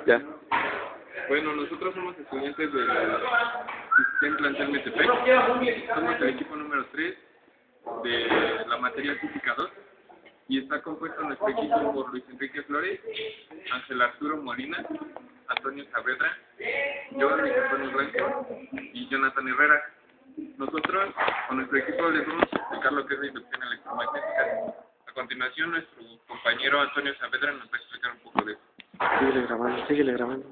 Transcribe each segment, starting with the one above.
Ya. Bueno, nosotros somos estudiantes del Sistema Plantel Metepec. Somos el equipo número 3 de la materia Física 2 y está compuesto nuestro equipo por Luis Enrique Flores, Ángel Arturo Molina, Antonio Saavedra, yo, Luis Antonio Blanco y Jonathan Herrera. Nosotros, con nuestro equipo, les vamos a explicar lo que es la inducción electromagnética. A continuación, nuestro compañero Antonio Saavedra nos va a explicar un poco de eso. Síguele grabando, síguele grabando.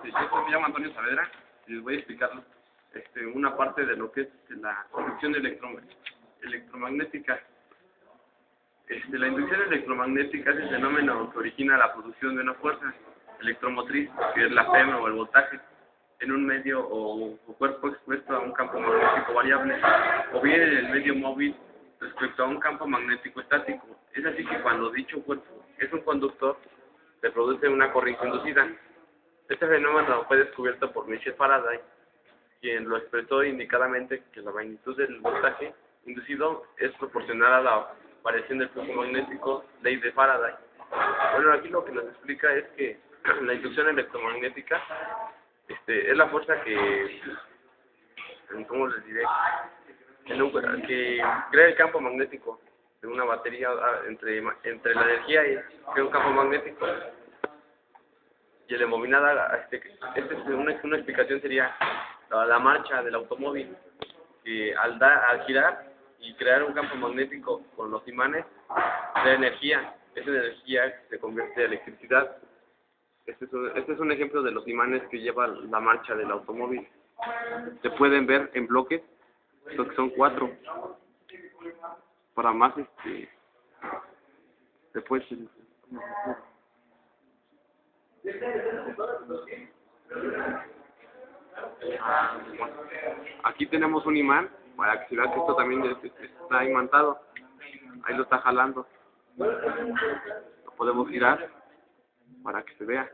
Yo me llamo Antonio Saavedra y les voy a explicar una parte de lo que es la inducción electromagnética. La inducción electromagnética es el fenómeno que origina la producción de una fuerza electromotriz, que es la Fm o el voltaje, en un medio o cuerpo expuesto a un campo magnético variable, o bien en el medio móvil respecto a un campo magnético estático. Es así que cuando dicho cuerpo es un conductor, se produce una corriente inducida. Este fenómeno fue descubierto por Michel Faraday, quien lo expresó indicadamente que la magnitud del voltaje inducido es proporcional a la variación del flujo magnético, ley de Faraday. Bueno, aquí lo que nos explica es que la inducción electromagnética es la fuerza que, ¿cómo les diré? Que crea el campo magnético de una batería entre la energía y crea un campo magnético. Y la embobinada, una explicación sería la marcha del automóvil, que al girar y crear un campo magnético con los imanes, crea energía. Esa energía se convierte en electricidad. Este es un ejemplo de los imanes que lleva la marcha del automóvil. Se pueden ver en bloques, estos que son 4. Para más, después... Aquí tenemos un imán para que se vea que esto también está imantado. Ahí lo está jalando. Lo podemos girar para que se vea.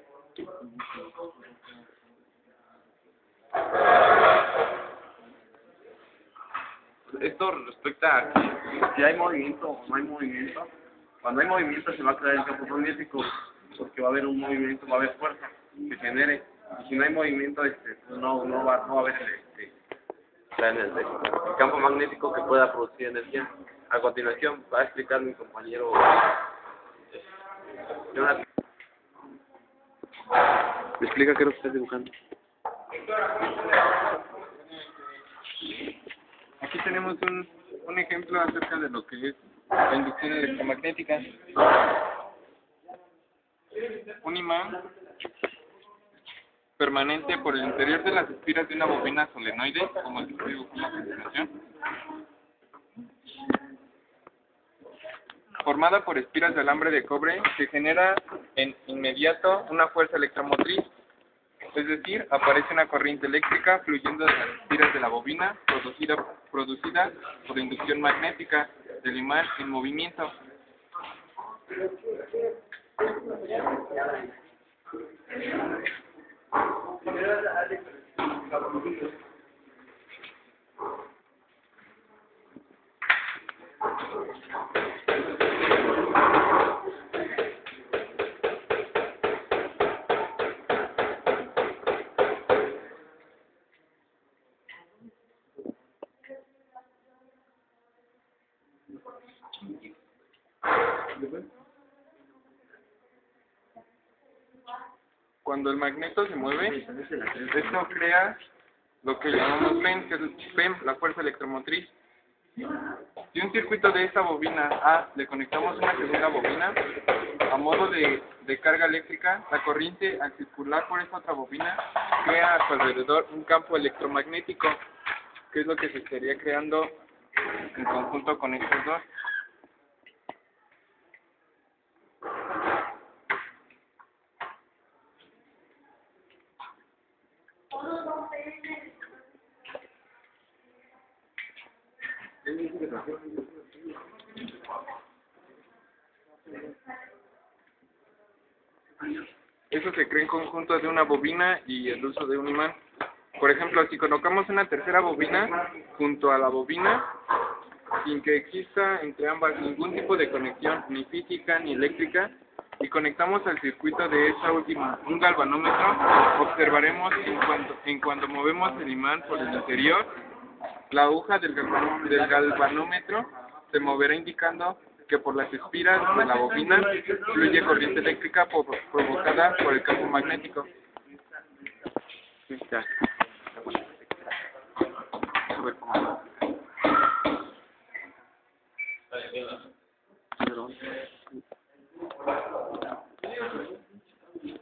Esto respecta a que si hay movimiento o no hay movimiento. Cuando hay movimiento se va a crear el campo magnético, porque va a haber un movimiento, va a haber fuerza que genere. Y si no hay movimiento, no va a haber el campo magnético que pueda producir energía. A continuación va a explicar mi compañero Jonathan. ¿Me explica qué es lo que estás dibujando? Aquí tenemos un ejemplo acerca de lo que es la inducción electromagnética. Un imán permanente por el interior de las espiras de una bobina solenoide, como el que estoy dibujando a continuación, formada por espiras de alambre de cobre, que genera en inmediato una fuerza electromotriz, es decir, aparece una corriente eléctrica fluyendo de las espiras de la bobina, producida por inducción magnética del imán en movimiento. Cuando el magneto se mueve, esto crea lo que llamamos FEM, que es la fuerza electromotriz. Si un circuito de esta bobina A le conectamos una segunda bobina, a modo de carga eléctrica, la corriente al circular por esta otra bobina crea a su alrededor un campo electromagnético, que es lo que se estaría creando en conjunto con estos dos. Eso se crea en conjunto de una bobina y el uso de un imán. Por ejemplo, si colocamos una tercera bobina junto a la bobina, sin que exista entre ambas ningún tipo de conexión, ni física ni eléctrica, y conectamos al circuito de esta última un galvanómetro, observaremos en cuanto movemos el imán por el interior, la aguja del galvanómetro se moverá indicando que por las espiras de la bobina fluye corriente eléctrica provocada por el campo magnético. Ya.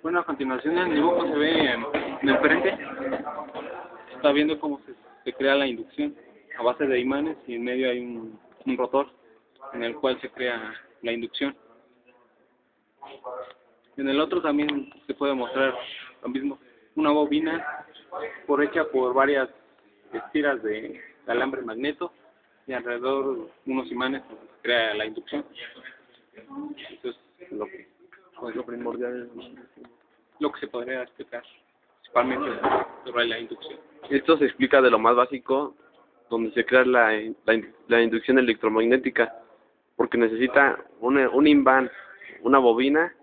Bueno, a continuación en el dibujo se ve en el frente, está viendo cómo se crea la inducción a base de imanes y en medio hay un rotor en el cual se crea la inducción. En el otro también se puede mostrar lo mismo, una bobina hecha por varias estiras de alambre magneto y alrededor unos imanes donde se crea la inducción. Eso es lo que Pues lo primordial. lo que se podría explicar principalmente sobre la inducción. Esto se explica de lo más básico, donde se crea la inducción electromagnética, porque necesita un imán, una bobina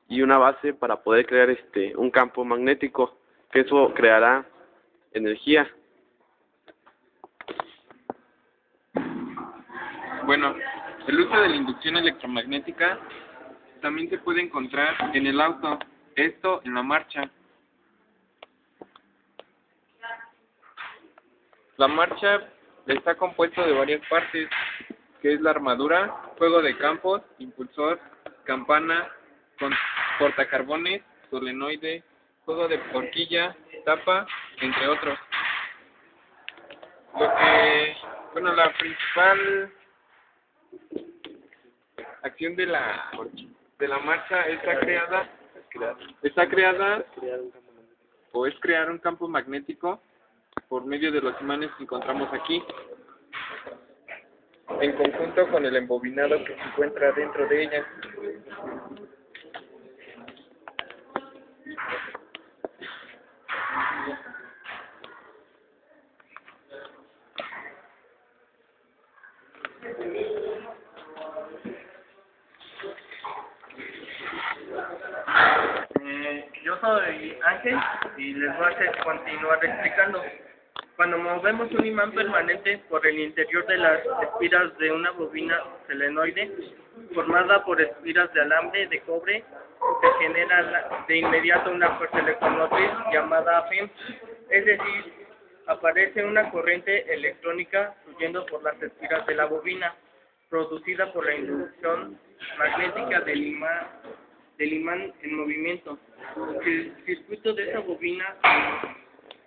y una base para poder crear un campo magnético, que eso creará energía. Bueno, el uso de la inducción electromagnética también se puede encontrar en el auto, esto en la marcha. La marcha está compuesta de varias partes, que es la armadura, juego de campos, impulsor, campana, portacarbones, solenoide, juego de horquilla, tapa, entre otros. La principal acción de la marcha está creada o es crear un campo magnético por medio de los imanes que encontramos aquí, en conjunto con el embobinado que se encuentra dentro de ella. Yo soy Ángel y les voy a continuar explicando. Cuando movemos un imán permanente por el interior de las espiras de una bobina solenoide, formada por espiras de alambre de cobre, se genera de inmediato una fuerza electromotriz llamada FEM, es decir, aparece una corriente electrónica fluyendo por las espiras de la bobina, producida por la inducción magnética del imán en movimiento. El circuito de esa bobina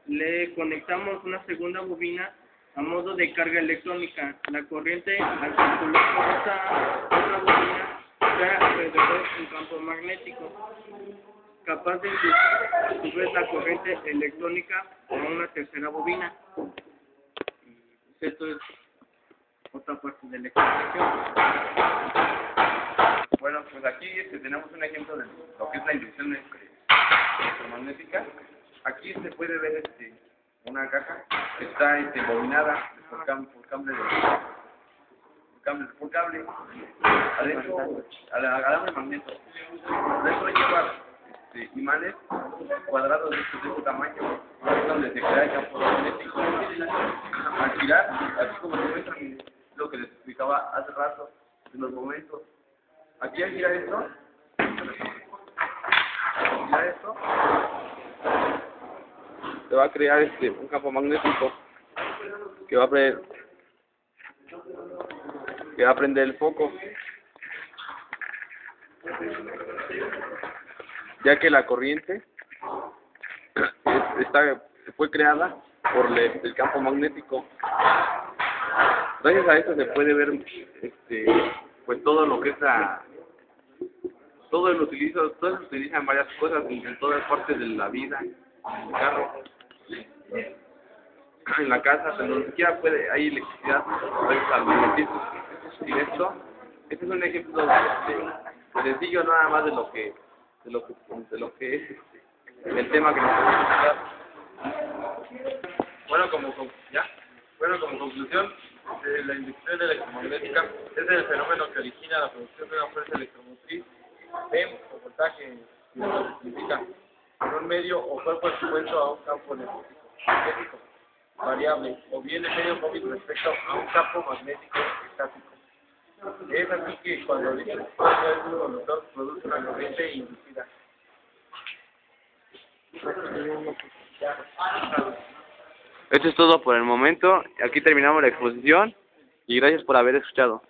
le conectamos una segunda bobina a modo de carga electrónica. La corriente al circular por esta otra bobina crea alrededor un campo magnético capaz de inducir a su vez la corriente electrónica a una tercera bobina. Esto es otra parte de la explicación. Bueno, pues aquí tenemos un ejemplo de lo que es la inducción electromagnética. Aquí se puede ver una caja que está bobinada por cable. Adentro, alambre magneto. Adentro lleva imanes cuadrados de este tamaño, donde se crea el campo magnético. Al girar, así como se muestra lo que les explicaba hace rato, en los momentos. Aquí al girar esto, Se va a crear un campo magnético que va a prender el foco, ya que la corriente fue creada por el campo magnético. Gracias a esto se puede ver pues todo lo que es todo se utiliza en varias cosas, en todas partes de la vida, en el carro, en la casa, pero ni siquiera hay electricidad, gracias al magnetismo. Sin esto, este es un ejemplo sencillo nada más de lo que es el tema que nos vamos a explicar. Bueno, como conclusión, La inducción electromagnética es el fenómeno que origina la producción de una fuerza electromotriz, PEM o voltaje, que lo significa, en un medio o cuerpo expuesto a un campo magnético variable, o bien en medio móvil respecto a un campo magnético estático. Es así que cuando el dispositivo es un conductor, produce una corriente inducida. Esto es todo por el momento. Aquí terminamos la exposición y gracias por haber escuchado.